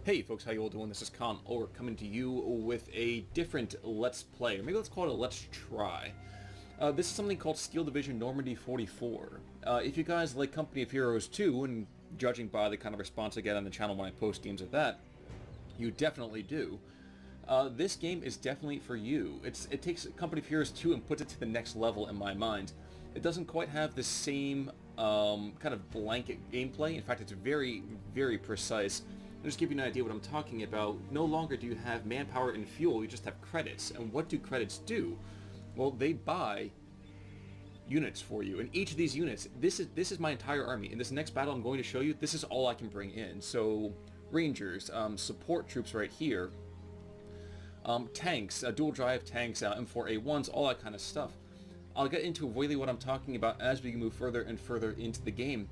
Hey folks, how you all doing? This is Con Or coming to you with a different Let's Play, or maybe let's call it a Let's Try. This is something called Steel Division Normandy 44. If you guys like Company of Heroes 2, and judging by the kind of response I get on the channel when I post games of that, you definitely do. This game is definitely for you. It takes Company of Heroes 2 and puts it to the next level in my mind. It doesn't quite have the same kind of blanket gameplay. In fact, it's very, very precise. I'll just give you an idea what I'm talking about. No longer do you have manpower and fuel, you just have credits. And what do credits do? Well, they buy units for you. And each of these units, this is my entire army. In this next battle I'm going to show you, this is all I can bring in. So, Rangers, support troops right here, tanks, dual drive tanks, M4A1s, all that kind of stuff. I'll get into really what I'm talking about as we move further and further into the game.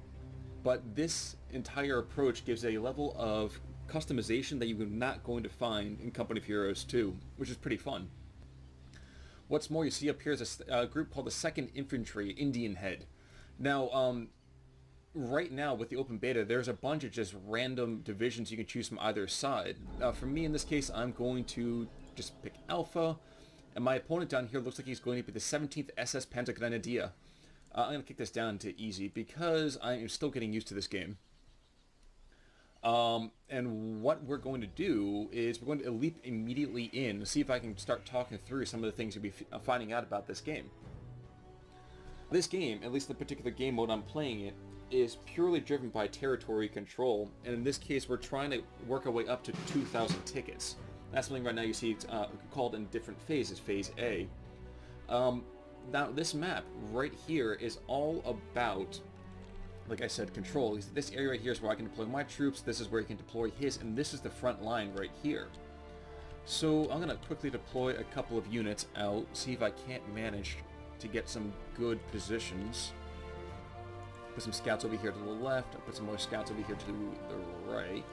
But this entire approach gives a level of customization that you're not going to find in Company of Heroes 2, which is pretty fun. What's more, you see up here is a group called the 2nd Infantry Indian Head. Now, right now with the open beta, there's a bunch of just random divisions you can choose from either side. For me, in this case, I'm going to just pick Alpha, and my opponent down here looks like he's going to be the 17th SS Panzergrenadier. I'm going to kick this down to easy because I am still getting used to this game. And what we're going to do is we're going to leap immediately in to see if I can start talking through some of the things you'll be finding out about this game. This game, at least the particular game mode I'm playing it, is purely driven by territory control, and in this case we're trying to work our way up to 2,000 tickets. That's something right now you see it's called in different phases, Phase A. Now, this map right here is all about, like I said, control. This area right here is where I can deploy my troops, this is where he can deploy his, and this is the front line right here. So I'm going to quickly deploy a couple of units out, see if I can't manage to get some good positions. Put some scouts over here to the left, I'll put some more scouts over here to the right.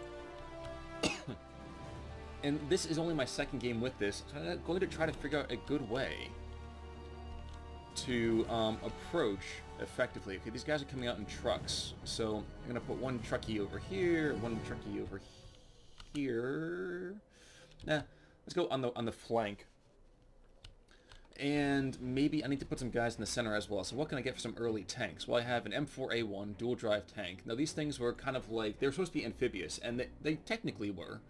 And this is only my second game with this, so I'm going to try to figure out a good way to approach effectively. Okay, these guys are coming out in trucks, so I'm going to put one truckie over here, one truckie over here. Let's go on the flank. And maybe I need to put some guys in the center as well. So what can I get for some early tanks? Well, I have an M4A1 dual drive tank. Now these things were kind of like, they were supposed to be amphibious, and they technically were.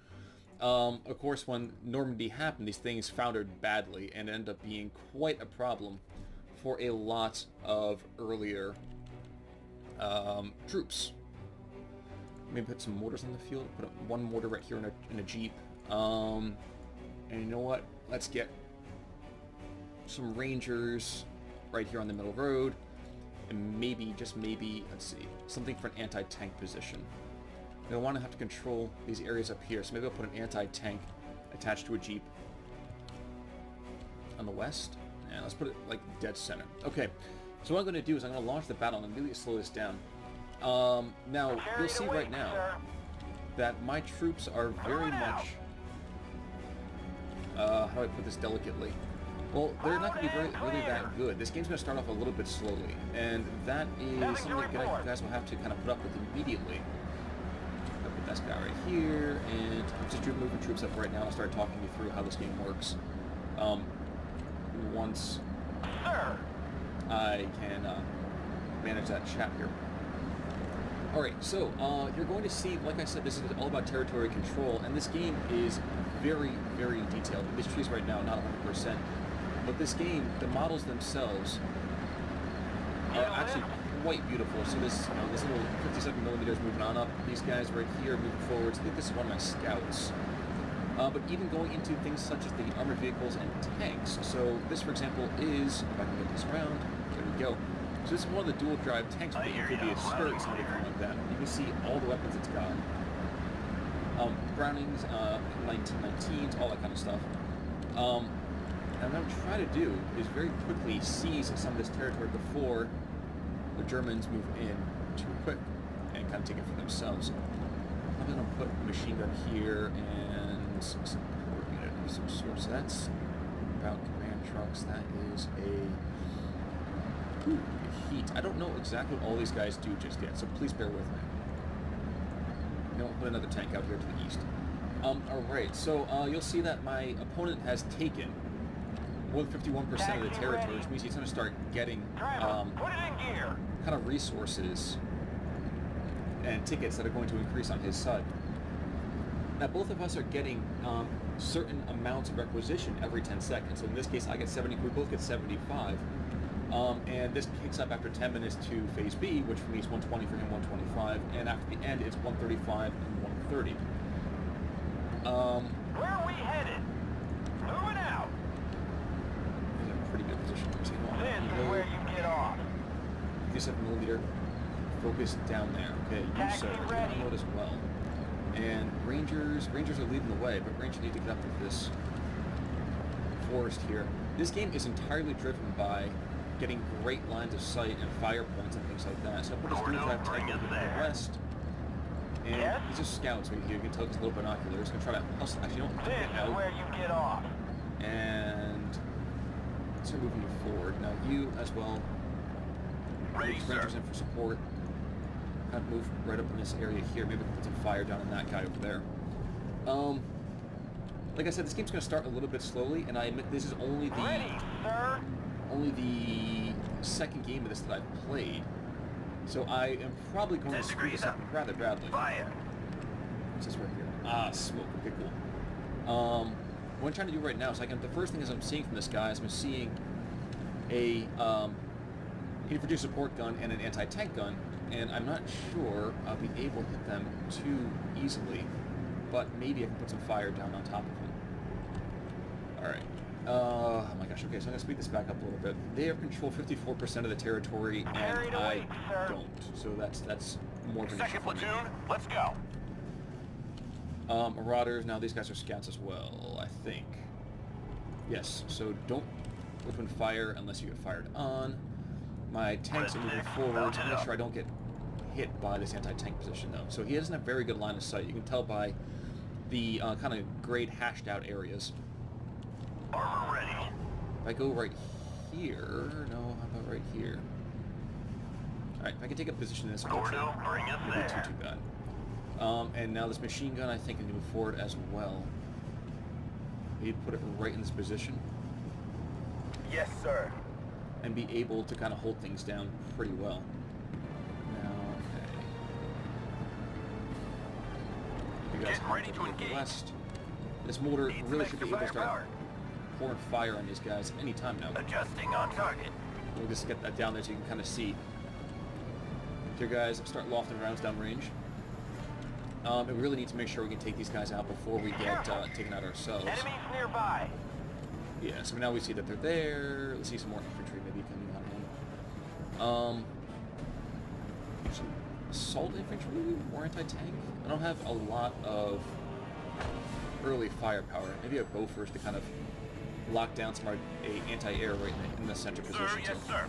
Of course, when Normandy happened, these things foundered badly and ended up being quite a problem for a lot of earlier troops. Maybe put some mortars on the field. Put up one mortar right here in a jeep. And you know what? Let's get some Rangers right here on the middle road, and maybe, just maybe, let's see, something for an anti-tank position. I want to have to control these areas up here, so maybe I'll put an anti-tank attached to a jeep on the west. And let's put it like dead center. Okay, so what I'm going to do is I'm going to launch the battle and immediately slow this down. Now, you'll see right now that my troops are very much... how do I put this delicately? Well, they're not going to be really that good. This game's going to start off a little bit slowly, and that is something that you guys will have to kind of put up with immediately. I'll put this guy right here, and I'm just moving troops up right now and I'll start talking you through how this game works. Once I can manage that chat here. Alright, so you're going to see, like I said, this is all about territory control, and this game is very, very detailed. These trees right now, not 100%, but this game, the models themselves are actually quite beautiful. So this, this little 57mm moving on up, these guys right here moving forwards. I think this is one of my scouts. But even going into things such as the armored vehicles and tanks. So this, for example, is, if I can get this around, there we go. So this is one of the dual drive tanks with the amphibious skirts and everything like that. You can see all the weapons it's got. Brownings, 1919s, all that kind of stuff. And what I'm trying to do is very quickly seize some of this territory before the Germans move in too quick and kind of take it for themselves. I'm going to put a machine gun here and some support unit of some sort. So that's about command trucks. That is a heat. I don't know exactly what all these guys do just yet, so please bear with me. You know, we'll put another tank out here to the east. Alright, so you'll see that my opponent has taken more than 51% of the territory, which means he's going to start getting Put it in gear. kind of resources and tickets that are going to increase on his side. Now, both of us are getting certain amounts of requisition every 10 seconds. So in this case, I get 70, we both get 75. And this kicks up after 10 minutes to phase B, which for me is 120, for him 125, and after the end it's 135 and 130. Where are we headed? Moving out. He's in a pretty good position. This is where you get off. 57mm, focus down there. Okay, you Taxi sir, ready. remote as well. And Rangers are leading the way, but Rangers need to get up to this forest here. This game is entirely driven by getting great lines of sight and fire points and things like that. So I put this dual drive tank over to the west. And these are scouts right here. You can tell it's a little binoculars. I'm going to try to hustle. Actually, don't This get is out. where you get off. And start moving you forward. Now you as well. Ready, Rangers sir. in for support. Kind of move right up in this area here. Maybe we can put some fire down on that guy over there. Like I said, this game's going to start a little bit slowly, and I admit this is only Ready, sir. the second game of this that I've played. So I am probably going to screw this up rather badly. Fire. What's this right here? Ah, smoke. Okay, cool. What I'm trying to do right now is the first thing is I'm seeing from this guy is I'm seeing a infantry support gun and an anti-tank gun, and I'm not sure I'll be able to hit them too easily, but maybe I can put some fire down on top of him. Alright. Oh my gosh, okay, so I'm going to speed this back up a little bit. They have controlled 54% of the territory, and Carried away, I sir. don't. So that's more of an issue Second for me. platoon, let's go. Marauders, now these guys are scouts as well, I think. Yes, so don't open fire unless you get fired on. My tanks are moving forward to make sure I don't get hit by this anti-tank position, though. So he doesn't have very good line of sight. You can tell by the kind of grayed, hashed-out areas. Armor ready. If I go right here... No, how about right here? Alright, if I can take a position in this Gordo, bring us maybe there. too bad. And now this machine gun, I think, can move forward as well. Maybe put it right in this position. Yes, sir. And be able to kind of hold things down pretty well. Now, okay. You guys Get ready to move engage. west. This mortar Need some really should extra be able to start firepower. pouring fire on these guys anytime now. Adjusting on target. We'll just get that down there so you can kind of see. Here, guys, start lofting rounds downrange. And we really need to make sure we can take these guys out before we get taken out ourselves. Enemies nearby. Yeah, so now we see that they're there. Let's see some more infantry maybe coming on in. Some assault infantry, more anti-tank. I don't have a lot of early firepower. Maybe a bow first to kind of lock down some anti-air right in the center position. Sir, yes, sir.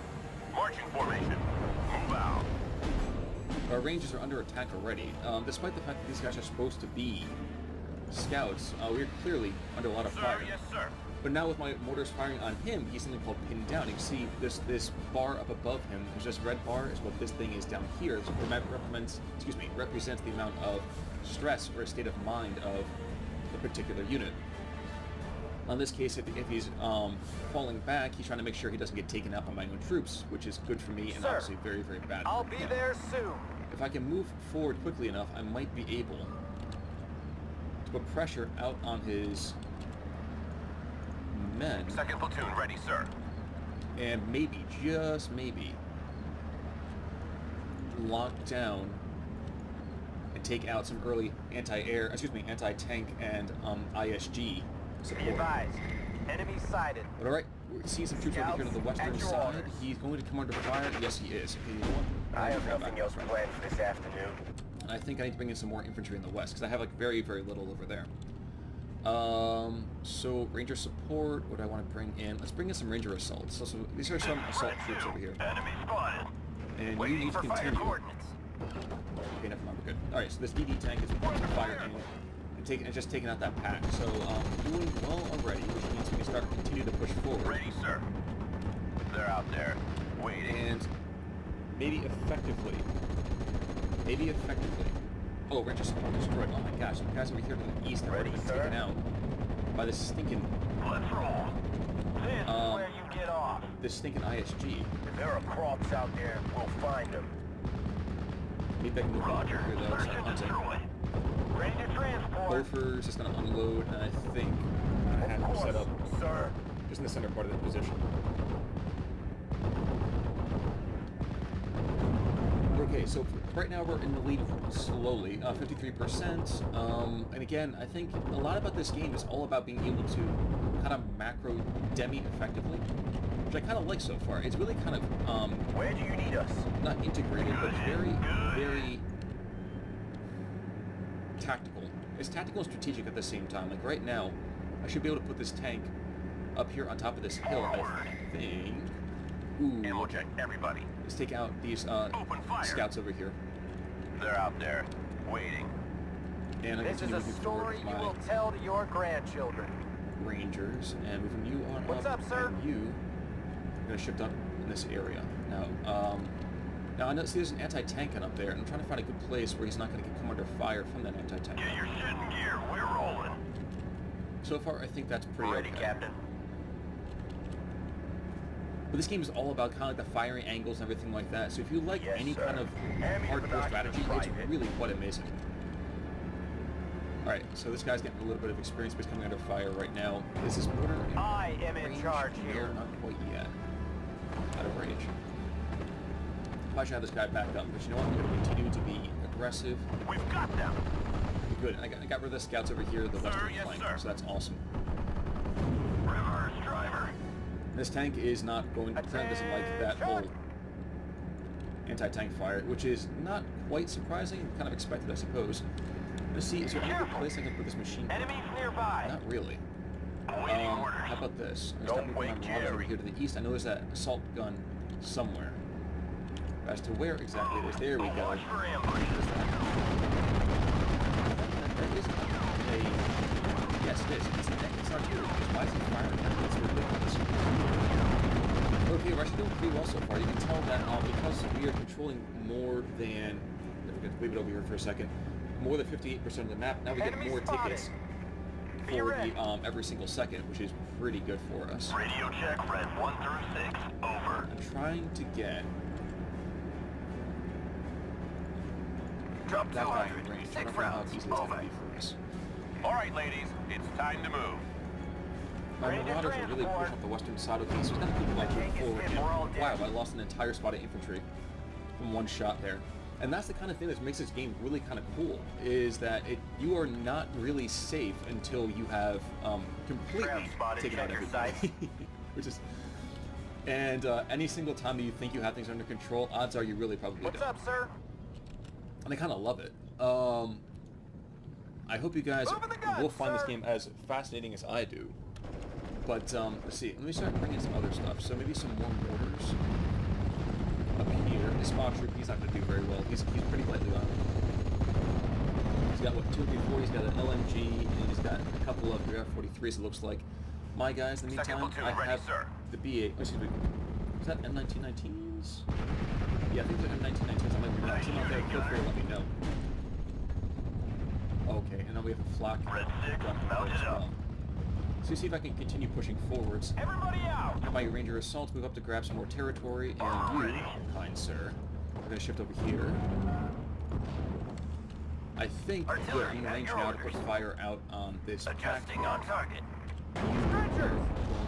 Marching formation. Move out. Our ranges are under attack already. Despite the fact that these guys are supposed to be scouts, we're clearly under a lot of fire. Sir, yes, sir. But now with my mortars firing on him, he's something called pinned down. You can see this bar up above him, there's this red bar, is what this thing is down here. It represents the amount of stress or a state of mind of the particular unit. In this case, if he's falling back, he's trying to make sure he doesn't get taken out by my own troops, which is good for me and Sir, obviously very, very bad I'll for be him. there soon. If I can move forward quickly enough, I might be able to put pressure out on his men. Second platoon ready, sir. And maybe, just maybe, lock down and take out some early anti-tank and ISG Be support. advised. Enemy sighted. But alright, we see some troops over here to the western At your side. orders. He's going to come under fire. Yes, he is. Okay, you know what? I have I'll nothing back else up. planned for this afternoon. And I think I need to bring in some more infantry in the west, because I have like very, very little over there. So ranger support, what do I want to bring in? Let's bring in some ranger assaults. So these are some assault troops over here. Enemy spotted. And you Waiting need to for fire continue. coordinates. Okay, never mind, we're good. Alright, so this DD tank is putting fire in and just taking out that pack. So, doing well already, which means we can continue to push forward. Ready, sir. They're out there, waiting. And maybe effectively, Oh, we're just destroyed. Oh my gosh, the guys over here to the east have already been taken out by this stinking... Let's roll. This is where you get off. This stinking ISG. If there are crops out there, we'll find them. Maybe I can move over here though, Search start and hunting. destroy. Ready to transport. Loafers just gonna unload, and I think I'm gonna have him set up sir. just in the center part of the position. Okay, so right now we're in the lead slowly, 53%. And again, I think a lot about this game is all about being able to kind of macro demi effectively, which I kind of like so far. It's really kind of Where do you need us? not integrated, but very, very tactical. It's tactical and strategic at the same time. Like right now, I should be able to put this tank up here on top of this hill, I think. Ooh. And we'll check everybody. Let's take out these Open fire. scouts over here. They're out there, waiting. And I This is continue a moving story forward you with my will tell to your grandchildren. Rangers, and moving you on What's up, sir? and you are going to shift up in this area. Now I know, see there's an anti-tank gun up there, and I'm trying to find a good place where he's not going to come under fire from that anti-tank. Get your shit in gear. We're rolling. So far, I think that's pretty Ready, okay. Captain. But this game is all about kind of like the firing angles and everything like that. So if you like Yes, any sir. kind of Hand me the hardcore binoculars, strategy, it's Private. really quite amazing. Alright, so this guy's getting a little bit of experience, but he's coming under fire right now. Is this mortar in I am in range? charge No, here. not quite yet. Out of range. I should have this guy back up, but you know what? I'm going to continue to be aggressive. We've got them. Good. I got rid of the scouts over here, the Sir, western yes, flank, sir. so that's awesome. Reverse driver. This tank is not going. Doesn't like that whole anti-tank fire, which is not quite surprising. Kind of expected, I suppose. Let's see. Is there any good place I can put this machine gun? Enemies nearby. Not really. Awaiting orders. How about this? I'm Don't gonna start moving wait, my marauders over Jerry. here to the east. I know there's that assault gun somewhere. As to where exactly it is, there we go. Watch for ambushes. There is a... Yes, it is. It's not here. Why is he firing at me? It's ridiculous. Okay, we're actually doing pretty well so far. You can tell that because we are controlling more than... We're going to leave it over here for a second. More than 58% of the map. Now we get Enemy more spotted. tickets Be for ready. the every single second, which is pretty good for us. Radio check, red 1 through 6. Over. I'm trying to get Drop that guy in 200. range. I 6 don't know how rounds. easy it's going Over. to be for us. All right, ladies. It's time to move. My Ready to marauders are really transport. pushing up the western side of the east. So it's kind of people like Tank move is forward. hit. And, We're all wow, dead. I lost an entire squad of infantry from one shot there. And that's the kind of thing that makes this game really kind of cool, is that you are not really safe until you have completely Trap spotted. taken out Check your everybody. Which is... And any single time that you think you have things under control, odds are you really probably What's don't. up, sir? And I kind of love it. I hope you guys Moving the gun, will find this sir. game as fascinating as I do. But, let's see. Let me start bringing some other stuff. So maybe some more mortars up here. This small troop, he's not going to do very well. He's pretty lightly armed. He's got, what, 2 before. He's got an LMG, and he's got a couple of AR-43s, it looks like. My guys, in the Second meantime, platoon I ready, have sir. the BA... Oh, excuse me. Is that M1919s? Yeah, I think they're M1919s. I'm like, we're not team out there. Feel free to let me know. Okay, and then we have a flak Red 6, gun mounted as up. well. So see if I can continue pushing forwards. Everybody out. My Ranger assaults move up to grab some more territory, and you, kind sir, are going to shift over here. I think good. Artillery, I'm going to at range your now to put orders. fire out on this Adjusting on target. Stretchers.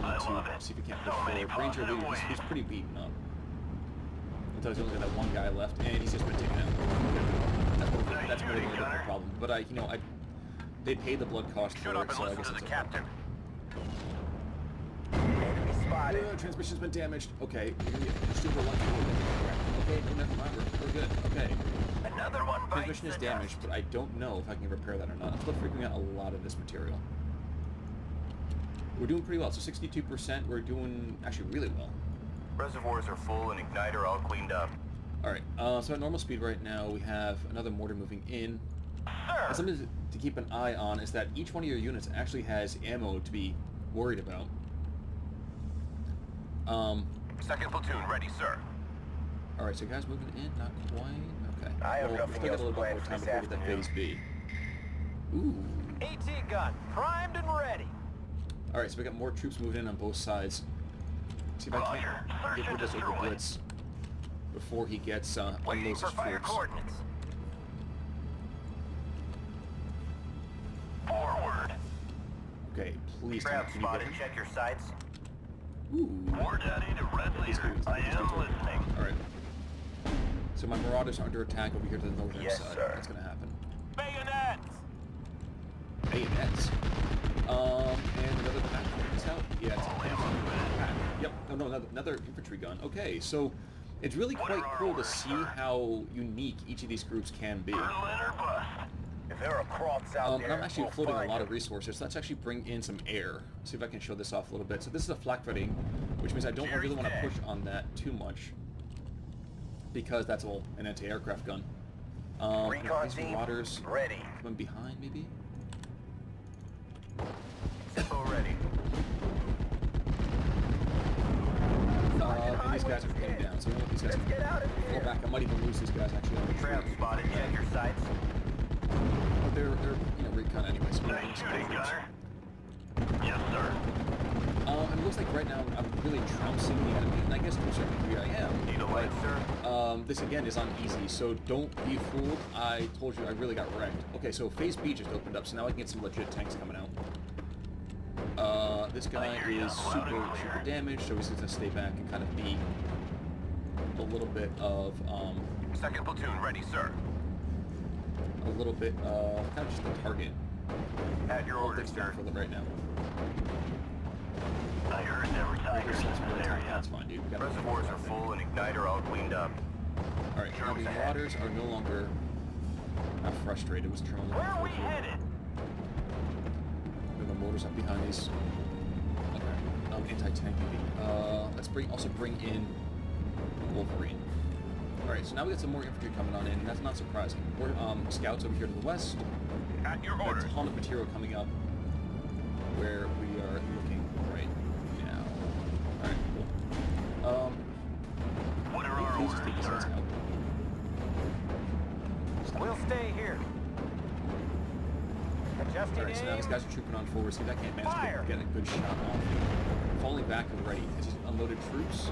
I to love it. see if we can't So push many forward. Ranger positive leader, he's ways. pretty beaten up. Until he's only got that one guy left, and he's just been taken out. That's more than a problem. But they paid the blood cost Shut for up it, and so I listen guess to it's the okay. captain. Enemy spotted. Transmission's been damaged. Okay, you're gonna get super lucky. Okay, no, never mind. We're good. Okay. Another one bites Transmission is the damaged, dust. but I don't know if I can repair that or not. I'm still freaking out a lot of this material. We're doing pretty well. So 62%. We're doing actually really well. Reservoirs are full and igniter all cleaned up. All right. So at normal speed right now, we have another mortar moving in. Sir! And something to keep an eye on is that each one of your units actually has ammo to be worried about. Second platoon ready, sir. All right, so guys moving in, not quite. Okay. I have Well, nothing still got else a little bit planned more for time this before we get to afternoon. Phase B. Ooh. AT gun, primed and ready. Alright, so we got more troops moving in on both sides. See if I Roger. can't Search get and rid of this over destroy. Blitz before he gets Waiting unloads for his fire troops. coordinates. Forward. Okay, please tell me, Trap can you get spotted. him? Check your sights. Ooh. War Daddy to Red Leader. I am listening. Alright. So my Marauders are under attack over here to the northern Yes, side. sir. What's gonna happen? Bayonets. Bayonets. And another pack is out. Yeah, it's a pack. Yep. Oh no, another infantry gun. Okay, so it's really quite cool to see how unique each of these groups can be. Berlin or bust. If there are Krauts out And there, I'm actually we'll floating a find lot them. of resources. Let's actually bring in some air. See if I can show this off a little bit. So this is a flak fighting, which means I don't really want to push on that too much, because that's all an anti-aircraft gun. Recon These team, Marauders ready. coming behind, maybe? Zippo ready. And these guys are pinned down, so we don't want these guys Let's get out of to fall here. back. I might even lose these guys actually on the Trap tree. spotted. Check your sights. But they're recon anyway, so we don't Nice need shooting, to gunner. Yes, sir. And it looks like right now I'm really trouncing the enemy, and I guess to a certain degree I am. Need a light, sir? This again is uneasy, so don't be fooled. I told you I really got wrecked. Okay, so Phase B just opened up, so now I can get some legit tanks coming out. This guy is super damaged, so he's gonna stay back and kind of be a little bit of, Second platoon ready, sir. kind of just a target. At your Hold orders, things down sir. for right now. I heard there were tigers in this area. That's fine, dude. We got Reservoirs are full and igniter all cleaned up. Alright, now the Marauders are no longer not frustrated. What's the term? Where are we headed? The motors up behind these. Okay. Anti-tank maybe. Let's also bring in Wolverine. Alright, so now we got some more infantry coming on in, and that's not surprising. We're scouts over here to the west. At your Got orders. a ton of material coming up where we are looking right now. Alright, cool. What are our Please orders, take these guys sir? out. We'll stay here. Adjusting Alright, so now aim. these guys are trooping on forward. See if I can't manage Fire! to get a good shot off. Falling back and ready. As he's unloaded troops.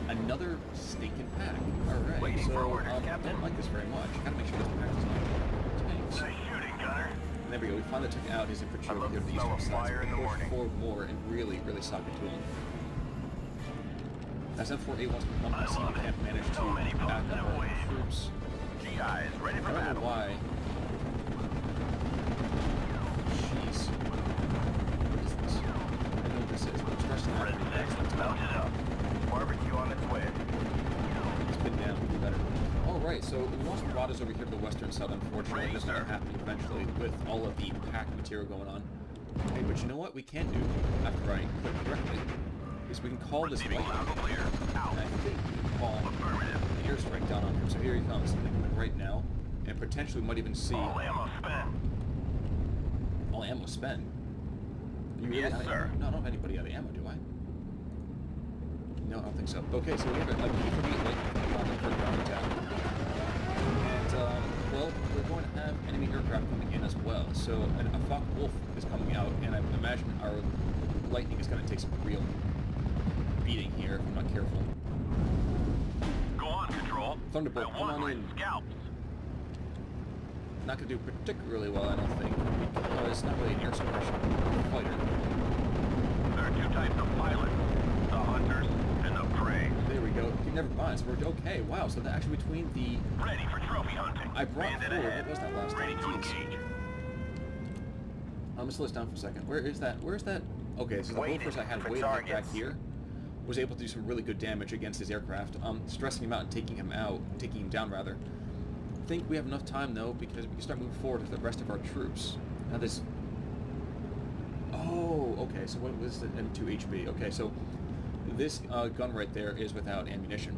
Another stinking pack. Alright, Waiting so for orders, I Captain. don't like this very much. Gotta make sure this pack is not tanks. Nice shooting, gunner. And there we go. We finally took out his infantry I over love here to the the smell eastern of side. fire So in the we pushed morning. forward more and really sock it to him. As M4A wants to come, I see if love we can't it. manage to So many back up positive our waves. troops. GIs ready I for don't know battle. why. Jeez. What is this? I don't know what this is, but it's rushing out. Red six, mount it up. Barbecue on its way. It's been down. We do better. Alright, so we lost Marauders over here to the western side, unfortunately. Ready, That's going to sir. happen eventually with all of the pack material going on. Hey, but you know what we can do, after I click correctly, is we can call this Receiving lightning. loud and clear. Out. And I think we can call Affirmative. an airstrike down on him. So here he comes, right now, and potentially we might even see All ammo spent. all ammo spent. You really Yes, out of sir. ammo? No, I don't have anybody out of ammo, do I? No, I don't think so. Okay, so we have a B-for-B lightning for ground attack. And, well, we're going to have enemy aircraft coming in as well. So a Focke-Wulf is coming out, and I imagine our lightning is going to take some real beating here if I'm not careful. Go on, Control. Thunderbolt, I come want on my in. scalps. Not going to do particularly well, I don't think, because it's not really an air suppression fighter. There are two types of pilots. The hunters and the prey. There we go. Never mind, so we're okay. Wow, so that actually between the... Ready for trophy hunting. I brought Bandit forward, ahead. what was that last Ready time? to Jeez. engage. I'm going to slow this down for a second. Where is that? Where's that? Okay, so the Waiting Bofors I had for way back targets. here was able to do some really good damage against his aircraft. Stressing him out and taking him down rather. I think we have enough time though, because we can start moving forward with the rest of our troops. Now this... Oh, okay, so what was the M2 HB? Okay, so this gun right there is without ammunition.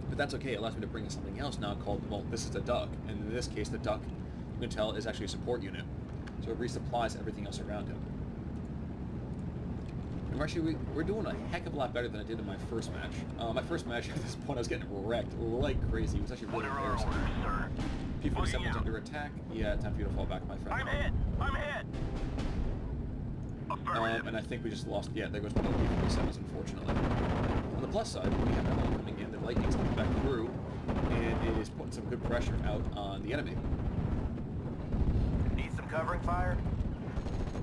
But that's okay, it allows me to bring in something else now called, well, this is a duck. And in this case, the duck, you can tell, is actually a support unit. So it resupplies everything else around him. We're doing a heck of a lot better than I did in my first match. My first match at this point I was getting wrecked like crazy. It was actually really embarrassing. P-47's under attack. Yeah, time for you to fall back, my friend. I'm hit! I'm hit! Affirmative. And I think we just lost. Yeah, there goes one of the P-47s, unfortunately. On the plus side, we have ammo coming in. The lightning's coming back through, and it is putting some good pressure out on the enemy. Need some covering fire?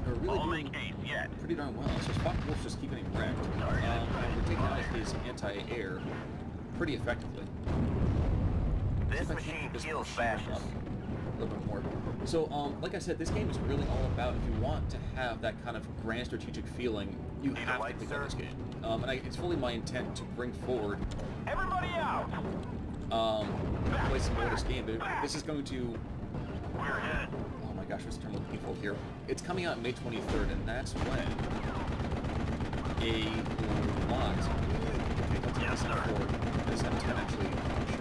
They're really I'll doing make haste yet. pretty darn well. So Spock Wolf's just keep getting wrecked. And we're taking out his anti-air pretty effectively. This machine kills fascists. A little bit more. So, like I said, this game is really all about, if you want to have that kind of grand strategic feeling, you Need a have to light, pick sir? up this game. It's fully my intent to bring forward Everybody out! play some more of this game. This is going to... We're hit. Oh my gosh, what's the term I'm looking for here? It's coming out May 23rd, and that's when a lot... Okay, let's Yes, listen sir. forward. This M10 actually...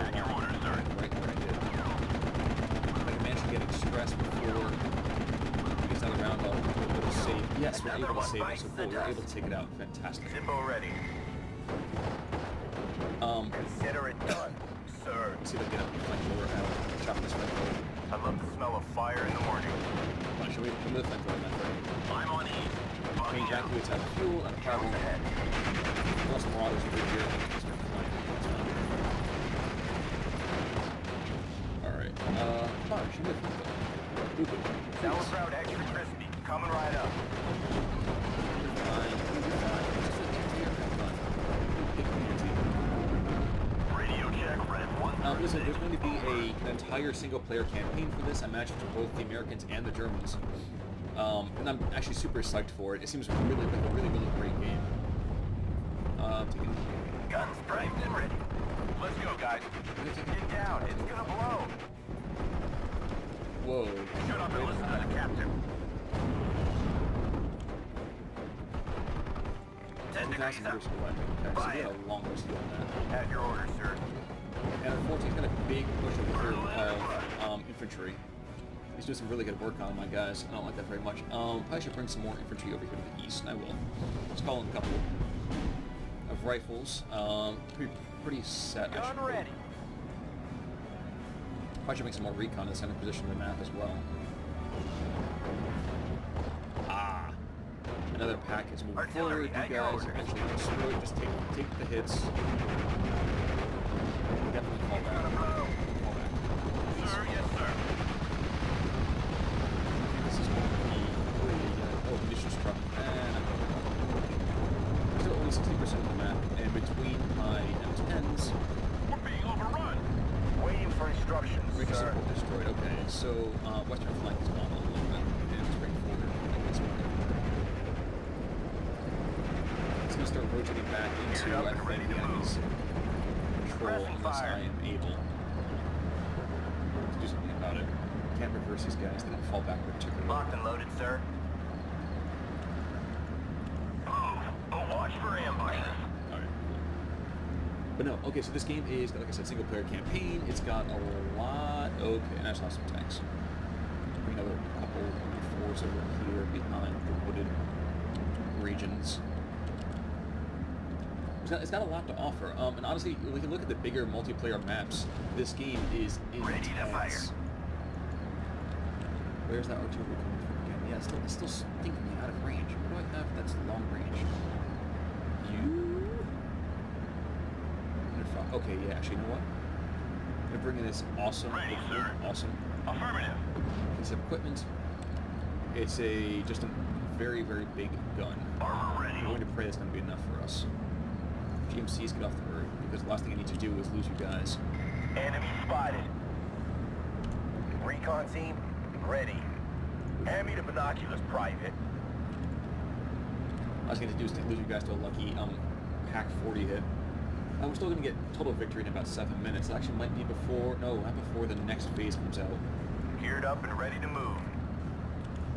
At your orders, sir. Right where I did. If I can manage to get express before he gets out of round, I'll be able to save. Yes, we're Another able to one save it, bites so the cool. We're dust. able to take it out. Fantastic. Zippo ready. Consider it done, sir. Let's see if I can get a flamethrower out. Chop this flamethrower. I love the smell of fire in the morning. Come on, show me the flamethrower, my friend. I'm on E. Change Bugging out. activates out of fuel and travel. Ahead. Plus marauders over here. Let's start flying. That's fine. Alright. Come on, show me the flamethrower. Move it. Sauerkraut extra crispy. Coming right up. You're fine. You're fine. It's just an anti-aircraft gun. Big anti. Radio check, red 1. Listen, there's going to be an entire single-player campaign for this. I imagine for both the Americans and the Germans. And I'm actually super psyched for it. It seems really like a really, really great game. Taking... Guns primed and ready. Let's go, guys. Get down. It's gonna blow. Whoa. Shut up and listen to the captain. 10 degrees 10,000 up. meters away. Okay, so we got a long way to go on that. At your order, sir. And unfortunately, he's got a big push over here of infantry. He's doing some really good work on my guys. I don't like that very much. Probably should bring some more infantry over here to the east, and I will. Let's call in a couple of rifles. Pretty set, Gun actually. ready. Probably should make some more recon in the center position of the map as well. Ah! Another pack is moving Artillery forward. at You your guys orders. eventually destroy it. Just take the hits. Definitely fall back. Fall back. Sir, yes, sir. This is going to be munitions truck. Still only 60% of the map, and between my M10s, We're being overrun. Waiting for instructions, Rick sir. support destroyed. Okay, so western flank is gone a little bit. And it's bring forward. It's going to start rotating back into, Geared up I and think, ready the to enemy's control Pressing unless fire. I am able to do something about it. Can't reverse these guys. They don't fall back particularly. Locked and loaded, sir. Watch for ambushes. Alright. But no, okay, so this game is, like I said, single player campaign. It's got a lot. Okay, and I just lost some tanks. Bring another couple of 4s over here behind the wooded regions. It's got a lot to offer. And honestly, we can look at the bigger multiplayer maps. This game is intense. Ready to fire. Where's that artillery coming from again? Yeah, it's still stinking me out of range. What do I have that's long range? You? Okay, yeah, actually, you know what? I'm gonna bring in this awesome, Ready, sir. awesome Affirmative. piece of equipment. It's just a very, very big gun. Armor I'm ready. going to pray that's going to be enough for us. GMCs get off the road, because the last thing I need to do is lose you guys. Enemy spotted. Recon team, ready. Hand me the binoculars, Private. I was going to do is to lose you guys to a lucky Pack 40 hit. We're still going to get total victory in about 7 minutes. It actually might be before, no, not before the next phase comes out. Geared up and ready to move.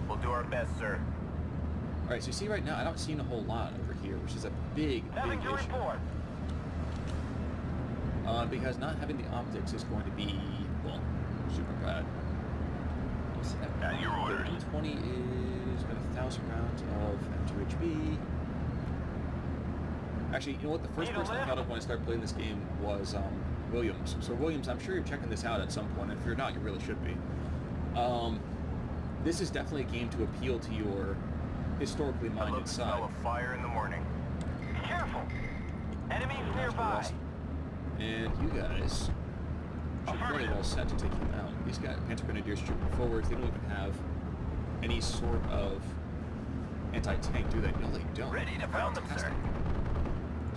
We'll do our best, sir. Alright, so you see right now, I don't see a whole lot over here, which is a big, Nothing big to issue. report. Because not having the optics is going to be, well, super bad. At your orders. 120 is about 1,000 rounds of M2HB. Actually, you know what? The first person I thought of when I started playing this game was Williams. So Williams, I'm sure you're checking this out at some point. If you're not, you really should be. This is definitely a game to appeal to your historically I love minded the smell side. of fire in the morning. Be careful. Enemies That's nearby. awesome. And you guys should very well set to take him out. These guys, Panther Grenadiers trooping forwards, they don't even have any sort of anti-tank, do they? No, they don't. Ready to pound them, sir.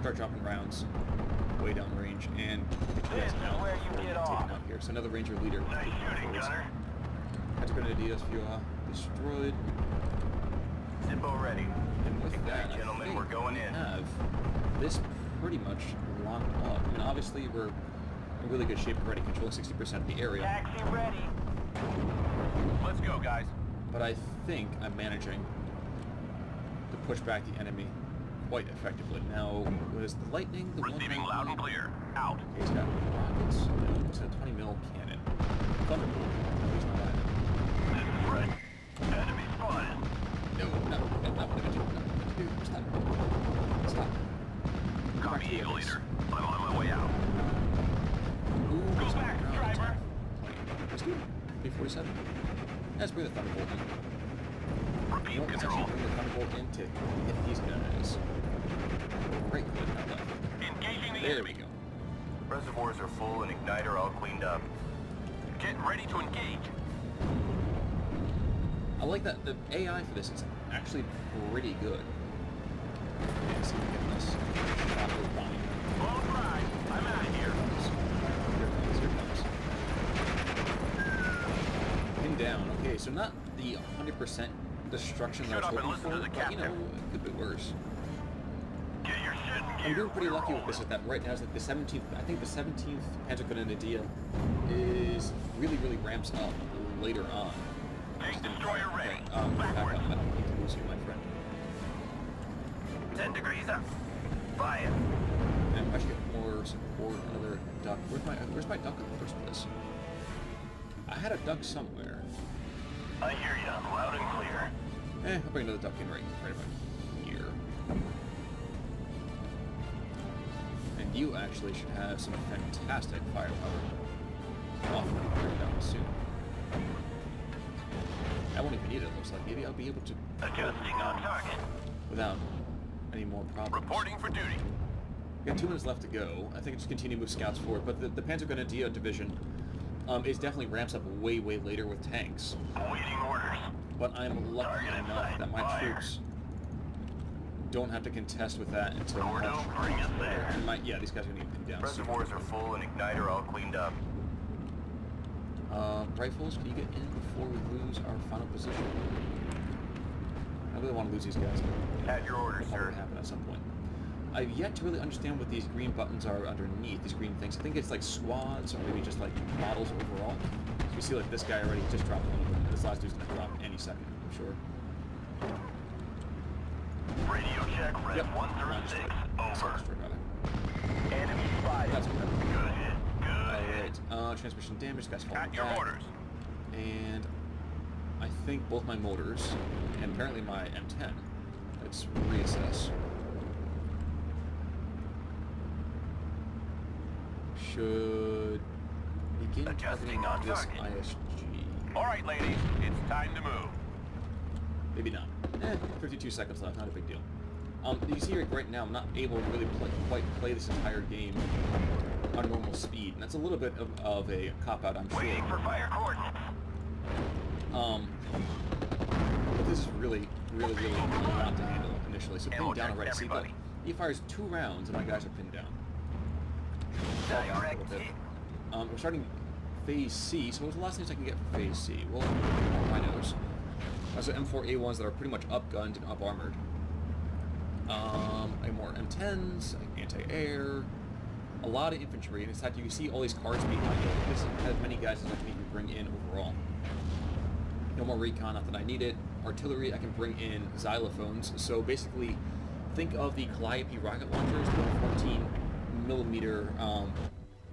Start dropping rounds way down range and get you guys This is out where you before get get taken off. out here. So another Ranger leader. Nice shooting, Gunner. Panther Grenadiers, if you destroyed. Zippo ready. And with that, Gentlemen, I think we're going we in. have this pretty much locked up. I mean, obviously we're in really good shape already, controlling 60% of the area. Taxi ready. Let's go, guys. But I think I'm managing to push back the enemy quite effectively. Now, was the lightning the Receiving one? loud and clear. Out. Okay, he's got rockets. No, it's a 20 mil cannon. Thunderbolt. No, he's not either. This is Fred. Enemy spotted. No, not what I meant to do. Stop. Stop. Go back Copy, to the Eagle others. Leader. I'm on my way out. Ooh, Go there's back, another round driver. attack. Let's do it. B-47. Let's bring the Thunderbolt in. Repeat You know, let's control. actually bring the Thunderbolt in to hit these guys. Right click, not left. Engaging the There enemy. we go. Reservoirs are full and igniter all cleaned up. Getting ready to engage. I like that the AI for this is actually pretty good. Yeah, see, we're getting this shot with bombing. All right. I'm out of here. Here comes. Pin down. Okay, so not the 100% destruction that I was Shut up and hoping listen for, to the but you know, captain. it could be worse. Get your shit in gear. I'm doing pretty We're lucky with this, rolling. is that right now is like the 17th, I think the 17th Panther Grenadier is really ramps up later on. Tank destroyer ready. Okay, back up. I don't need to lose you, my friend. 10 degrees up. Fire. And I should get more support, another duck. Where's my duck in the first place? I had a duck somewhere. I hear you. Loud and clear. I'll bring another duck in right about here. And you actually should have some fantastic firepower. Off very down soon. I won't even need it, it looks like. Maybe I'll be able to Adjusting on target. without any more problems. Reporting for duty. We got 2 minutes left to go. I think just continue to move scouts forward, but the Panzer Grenadier division is definitely ramps up way later with tanks. Awaiting orders. But I'm lucky Target in enough sight. that my Fire. troops don't have to contest with that until Gordo, much bring us later. there. And yeah, these guys are going to get pinned down soon. Reservoirs are full and igniter all cleaned up. Rifles, can you get in before we lose our final position? I really want to lose these guys, but At your orders, it'll sir. probably happen at some point. I've yet to really understand what these green buttons are underneath, these green things. I think it's like squads, or maybe just like models overall. So you see like this guy already just dropped one of them, and this last dude's going to drop any second, I'm sure. Radio check. Red Yep. 1 through 6. Over. Enemy spotted. That's okay. Good hit. Good hit. Alright, transmission damage, guys falling At your back. orders. And I think both my motors, and apparently my M10. Let's reassess. Should begin Adjusting targeting on this target. ISG. All right, ladies. It's time to move. Maybe not. 52 seconds left, not a big deal. You see right now, I'm not able to really quite play this entire game on normal speed, and that's a little bit of a cop-out, I'm sure. Waiting for fire coordinates. But this is really a lot to handle initially. So Ammo pinned down check, already. See, look, everybody. he fires 2 rounds, and my guys are pinned down. Direct hit. We're starting Phase C. So what was the last things I can get for Phase C? Well, rhinos. Also M4A1s that are pretty much up-gunned and up-armored. More M10s, anti-air, a lot of infantry, and in fact you can see all these cars behind you. This is as many guys as I can even bring in overall. No more recon, not that I need it. Artillery, I can bring in xylophones. So basically, think of the Calliope rocket launchers with 14mm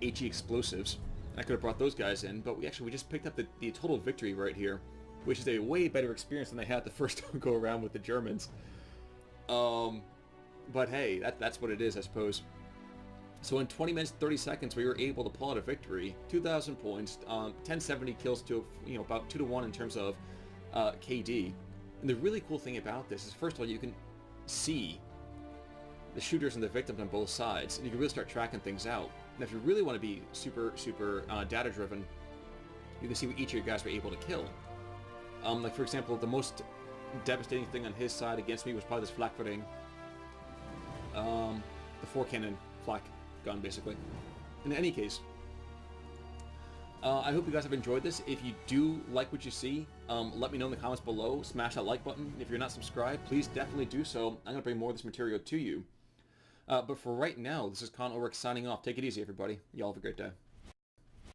HE explosives. I could have brought those guys in, but we just picked up the total victory right here, which is a way better experience than they had the first go around with the Germans. But hey, that's what it is, I suppose. So in 20 minutes 30 seconds, we were able to pull out a victory. 2,000 points, 1070 kills to, about 2 to 1 in terms of KD. And the really cool thing about this is, first of all, you can see the shooters and the victims on both sides, and you can really start tracking things out. And if you really want to be super data-driven, you can see what each of your guys were able to kill. Like, for example, the most devastating thing on his side against me was probably this flak footing. The 4-cannon flak gun, basically. In any case, I hope you guys have enjoyed this. If you do like what you see, let me know in the comments below. Smash that like button. If you're not subscribed, please definitely do so. I'm going to bring more of this material to you. But for right now, this is Con Ulrich signing off. Take it easy, everybody. Y'all have a great day.